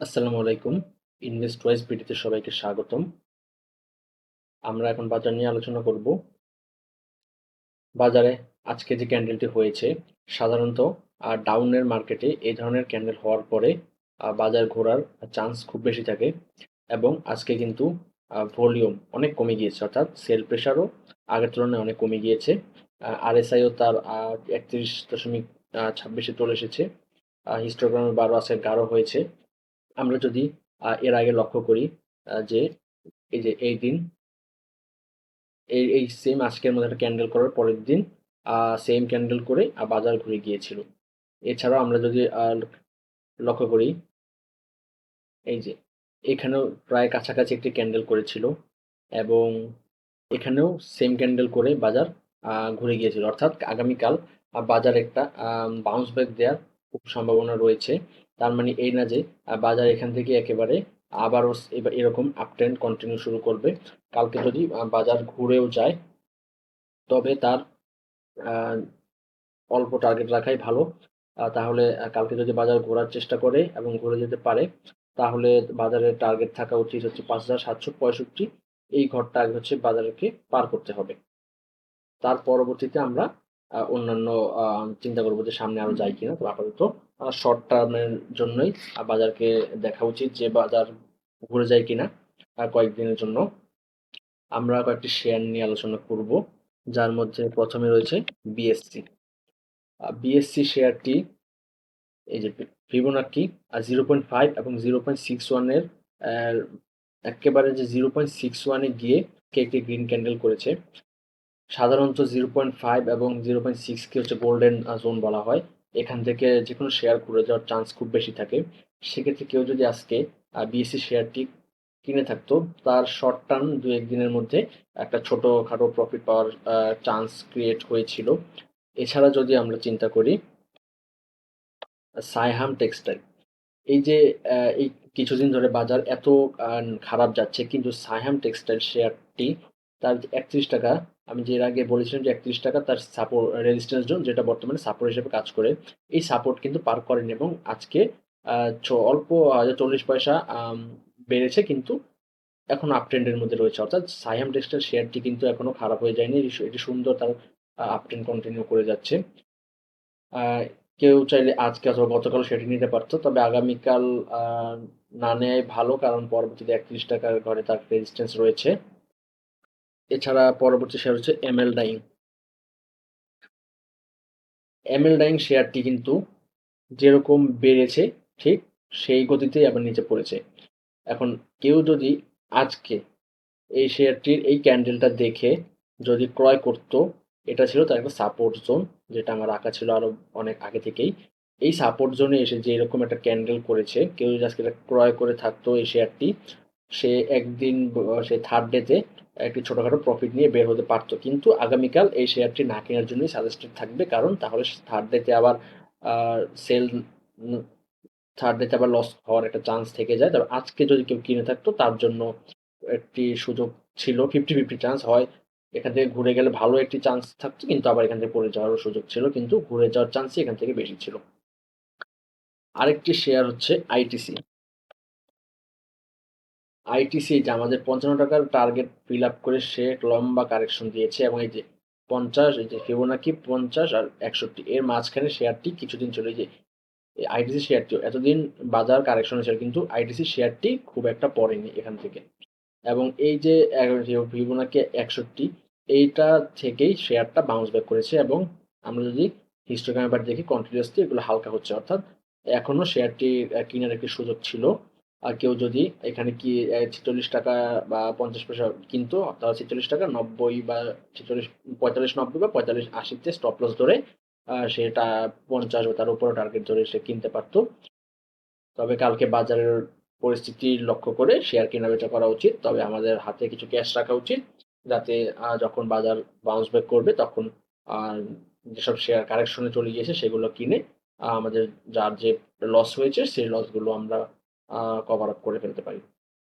আসসালামু আলাইকুম। Invest wise বিডিতে সবাইকে স্বাগতম। আমরা এখন বাজার নিয়ে আলোচনা করব। বাজারে আজকে যে ক্যান্ডেলটি হয়েছে, সাধারণত ডাউনের মার্কেটে এই ধরনের ক্যান্ডেল হওয়ার পরে বাজার ঘোরার চান্স খুব বেশি থাকে এবং আজকে কিন্তু ভলিউম অনেক কমে গিয়েছে, অর্থাৎ সেল প্রেশারও আগের তুলনায় অনেক কমে গিয়েছে। আরএসআইও তার 31.26 চলে এসেছে। হিস্টোগ্রামের বারও আজকে গাঢ় হয়েছে। আমরা যদি এর আগে লক্ষ্য করি যে এই যে এই দিন এই সেম আজকের মধ্যে একটা ক্যান্ডেল করার পরের দিন সেম ক্যান্ডেল করে বাজার ঘুরে গিয়েছিল। এছাড়াও আমরা যদি লক্ষ্য করি, এই যে এখানেও প্রায় কাছাকাছি একটি ক্যান্ডেল করেছিল এবং এখানেও সেম ক্যান্ডেল করে বাজার ঘুরে গিয়েছিল, অর্থাৎ আগামীকাল বাজার একটা বাউন্স ব্যাক দেওয়ার খুব সম্ভাবনা রয়েছে। তার মানে এই না যে বাজার এখান থেকে একেবারে আবারও এবার এরকম আপ ট্রেন্ড কন্টিনিউ শুরু করবে। কালকে যদি বাজার ঘুরেও যায়, তবে তার আহ, অল্প টার্গেট রাখাই ভালো। তাহলে কালকে যদি বাজার ঘোরার চেষ্টা করে এবং ঘুরে যেতে পারে, তাহলে বাজারের টার্গেট থাকা উচিত হচ্ছে 5,765। এই ঘরটা আগে হচ্ছে বাজারকে পার করতে হবে। তার পরবর্তীতে আমরা অন্যান্য চিন্তা করবো যে সামনে আরো যায় কিনা। তো আপাতত শর্ট টার্মের জন্যই বাজারকে দেখা উচিত যে বাজার ঘুরে যায় কিনা। কয়েকদিনের জন্য আমরা কয়েকটি শেয়ার নিয়ে আলোচনা করব, যার মধ্যে প্রথমে রয়েছে বিএসসি। বিএসসি শেয়ারটি এই যে ফিবোনাকি 0.5 এবং 0.61 এর একেবারে যে 0.61-এ গিয়ে একটি গ্রিন ক্যান্ডেল করেছে। সাধারণত 0.5 এবং 0.6 কে হচ্ছে গোল্ডেন জোন বলা হয়। এখান থেকে যে কোনো শেয়ার ঘুরে যাওয়ার চান্স খুব বেশি থাকে। সেক্ষেত্রে কেউ যদি আজকে বিএসসি শেয়ারটি কিনে থাকতো, তার শর্ট টার্ম দু একদিনের মধ্যে একটা ছোটখাটো প্রফিট পাওয়ার চান্স ক্রিয়েট হয়েছিল। এছাড়া যদি আমরা চিন্তা করি সাইহাম টেক্সটাইল, এই যে এই কিছুদিন ধরে বাজার এত খারাপ যাচ্ছে, কিন্তু সাইহাম টেক্সটাইল শেয়ারটি তার 31 টাকা, আমি যে এর আগে বলেছিলাম যে 31 টাকা তার সাপোর্ট রেজিস্ট্যান্স জোন, যেটা বর্তমানে সাপোর্ট হিসেবে কাজ করে, এই সাপোর্ট কিন্তু পার করেনি এবং আজকে অল্প 40 পয়সা বেড়েছে, কিন্তু এখন আপ ট্রেন্ডের মধ্যে রয়েছে। অর্থাৎ সাইহাম টেক্সটাইল শেয়ারটি কিন্তু এখনো খারাপ হয়ে যায়নি, এটি সুন্দর তার আপ ট্রেন্ড কন্টিনিউ করে যাচ্ছে। আহ, কেউ চাইলে আজকে অথবা গতকাল সেটি নিতে পারতো, তবে আগামীকাল না নেয় ভালো, কারণ পরবর্তীতে 31 টাকার ঘরে তার রেজিস্ট্যান্স রয়েছে। এছাড়া পরবর্তী শেয়ার হচ্ছে এমএল ডাইং। এমএল ডাইং শেয়ারটি কিন্তু যেরকম বেড়েছে, ঠিক সেই গতিতেই আবার নিচে পড়েছে। এখন কেউ যদি আজকে এই শেয়ারটির এই ক্যান্ডেলটা দেখে যদি ক্রয় করত, এটা ছিল তার একটা সাপোর্ট জোন, যেটা আমার রাখা ছিল আরো অনেক আগে থেকেই। এই সাপোর্ট জোনে এসে যে এরকম একটা ক্যান্ডেল করেছে, কেউ যদি আজকে এটা ক্রয় করে থাকতো এই শেয়ারটি, সে একদিন সে থার্ড ডেতে একটি ছোটখাটো প্রফিট নিয়ে বের হতে পারতো। কিন্তু আগামীকাল এই শেয়ারটি না কেনার জন্যই সাজেস্টেড থাকবে, কারণ তাহলে থার্ড ডেতে আবার সেল থার্ড ডেতে আবার লস হওয়ার একটা চান্স থেকে যায়। তবে আজকে যদি কেউ কিনে থাকতো, তার জন্য একটি সুযোগ ছিল, 50-50 চান্স হয়। এখান থেকে ঘুরে গেলে ভালো একটি চান্স থাকতো, কিন্তু আবার এখান থেকে পড়ে যাওয়ারও সুযোগ ছিল, কিন্তু ঘুরে যাওয়ার চান্সই এখান থেকে বেশি ছিল। আরেকটি শেয়ার হচ্ছে আইটিসি। আইটিসি যে আমাদের 55 টাকার টার্গেট ফিল আপ করে সে লম্বা কারেকশন দিয়েছে এবং এই যে 50, এই যে ফিবোনাকি 50 আর 61 এর মাঝখানে শেয়ারটি কিছুদিন চলে যে এই আইটিসি শেয়ারটিও এতদিন বাজার কারেকশনে ছিল, কিন্তু আইটিসি শেয়ারটি খুব একটা পড়েনি এখান থেকে। এবং এই যে ফিবোনাকি 61, এইটা থেকেই শেয়ারটা বাউন্স ব্যাক করেছে এবং আমরা যদি হিস্টোগ্রাম এবার দেখি, কন্টিনিউয়াসলি এগুলো হালকা হচ্ছে, অর্থাৎ এখনো শেয়ারটি কেনার একটি সুযোগ ছিল। আর কেউ যদি এখানে কি 46 টাকা বা 50 পয়সা কিনতো, তাহলে 46 টাকা 90 বা 46, 45-90 বা 45-80-তে স্টপ লস ধরে সেটা 50 বা তার উপরে টার্গেট ধরে সে কিনতে পারতো। তবে কালকে বাজারের পরিস্থিতি লক্ষ্য করে শেয়ার কেনাবেচা করা উচিত। তবে আমাদের হাতে কিছু ক্যাশ রাখা উচিত, যাতে যখন বাজার বাউন্স ব্যাক করবে তখন আহ, যেসব শেয়ার কারেকশনে চলে গিয়েছে সেগুলো কিনে আমাদের যার যে লস হয়েছে সেই লসগুলো আমরা কভার আপ করে ফেলতে পারি।